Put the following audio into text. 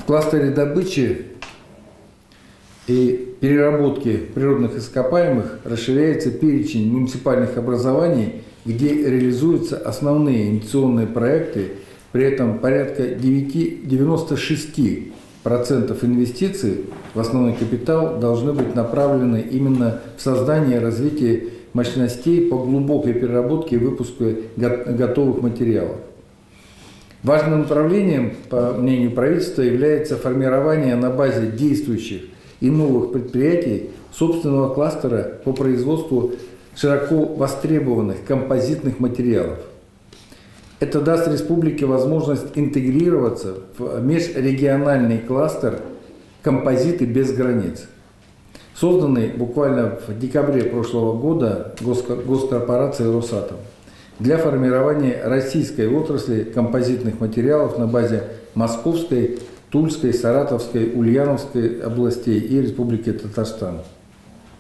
кластере добычи и переработки природных ископаемых расширяется перечень муниципальных образований, где реализуются основные инвестиционные проекты, при этом порядка 96% инвестиций в основной капитал должны быть направлены именно в создание и развитие мощностей по глубокой переработке и выпуску готовых материалов. Важным направлением, по мнению правительства, является формирование на базе действующих и новых предприятий собственного кластера по производству широко востребованных композитных материалов. Это даст республике возможность интегрироваться в межрегиональный кластер «Композиты без границ», созданный буквально в декабре прошлого года госкорпорацией «Росатом» для формирования российской отрасли композитных материалов на базе Московской, Тульской, Саратовской, Ульяновской областей и Республики Татарстан.